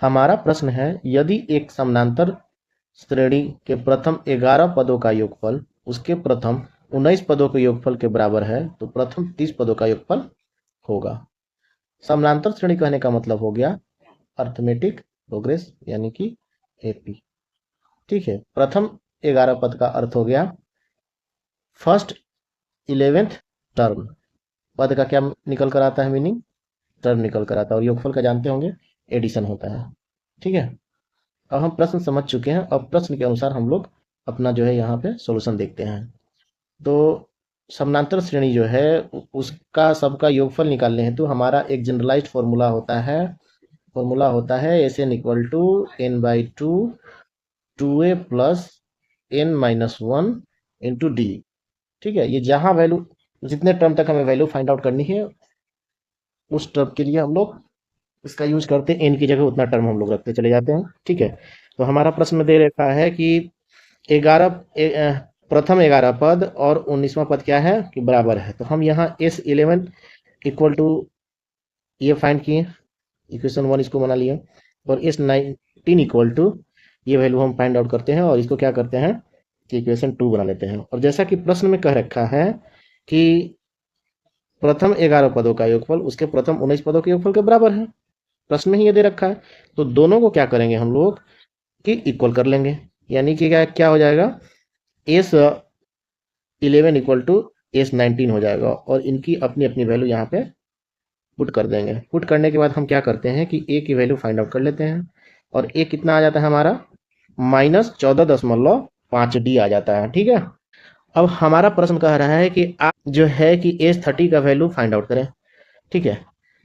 हमारा प्रश्न है, यदि एक समानांतर श्रेणी के प्रथम 11 पदों का योगफल उसके प्रथम 19 पदों के योगफल के बराबर है तो प्रथम 30 पदों का योगफल होगा। समानांतर श्रेणी कहने का मतलब हो गया अर्थमेटिक प्रोग्रेस यानी कि एपी। ठीक है, प्रथम 11 पद का अर्थ हो गया फर्स्ट 11th टर्म। पद का क्या निकल कर आता है मीनिंग? टर्म निकल कर आता है। और योगफल का जानते होंगे एडिशन होता है। ठीक है, अब हम प्रश्न समझ चुके हैं। अब प्रश्न के अनुसार हम लोग अपना जो है यहाँ पे सॉल्यूशन देखते हैं। तो समानांतर श्रेणी जो है उसका सबका योगफल निकालने हेतु हमारा एक जनरलाइज्ड फॉर्मूला होता है। S N equal to N by two 2a plus N minus one into D. ठीक है, ये जहाँ वैल्यू जितने टर्म तक हमें वैल्यू फाइंड आउट करनी है उस टर्म के लिए हम लोग इसका यूज करते हैं। एन की जगह उतना टर्म हम लोग रखते चले जाते हैं। ठीक है, तो हमारा प्रश्न में दे रखा है कि 11 प्रथम 11 पद और 19वां पद क्या है कि बराबर है। तो हम यहाँ S11 इक्वल टू ये फाइंड किए, इक्वेशन 1 इसको बना लिए, और S19 इक्वल टू ये वैल्यू हम फाइंड आउट करते हैं और इसको क्या करते हैं कि इक्वेशन 2 बना लेते हैं। और जैसा कि प्रश्न में कह रखा है कि प्रथम 11 पदों का योगफल उसके प्रथम 19 पदों के योगफल के बराबर है, प्रश्न में ही ये दे रखा है। तो दोनों को क्या करेंगे हम लोग कि इक्वल कर लेंगे, यानी कि क्या हो जाएगा S11 इक्वल टू S19 हो जाएगा और इनकी अपनी अपनी वैल्यू यहाँ पे पुट कर देंगे। पुट करने के बाद हम क्या करते हैं कि ए की वैल्यू फाइंड आउट कर लेते हैं और ए कितना आ जाता है हमारा -14.5D आ जाता है। ठीक है, अब हमारा प्रश्न कह रहा है कि आप जो है कि S30 का वैल्यू फाइंड आउट करें। ठीक है,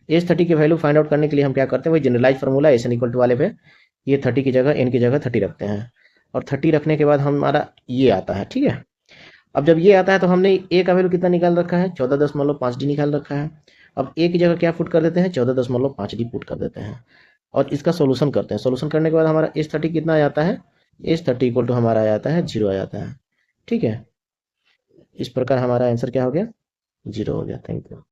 S30 की वैल्यू फाइंड आउट करने के लिए हम क्या करते हैं, वही generalise formula S N equal to वाले पे ये 30 की जगह एन की जगह 30 रखते हैं और 30 रखने के बाद हमारा ये आता है। ठीक है, अब जब ये आता है तो हमने ए का वैल्यू कितना निकाल रखा है 14.5D निकाल रखा है। अब ए की जगह क्या पुट कर देते हैं 14.5D पुट कर देते हैं और इसका सोल्यूशन करते हैं। सोल्यूशन करने के बाद हमारा S30 कितना आ जाता है, S30 इक्वल टू हमारा आ जाता है 0 आ जाता है। ठीक है, इस प्रकार हमारा आंसर क्या हो गया 0 हो गया। Thank you.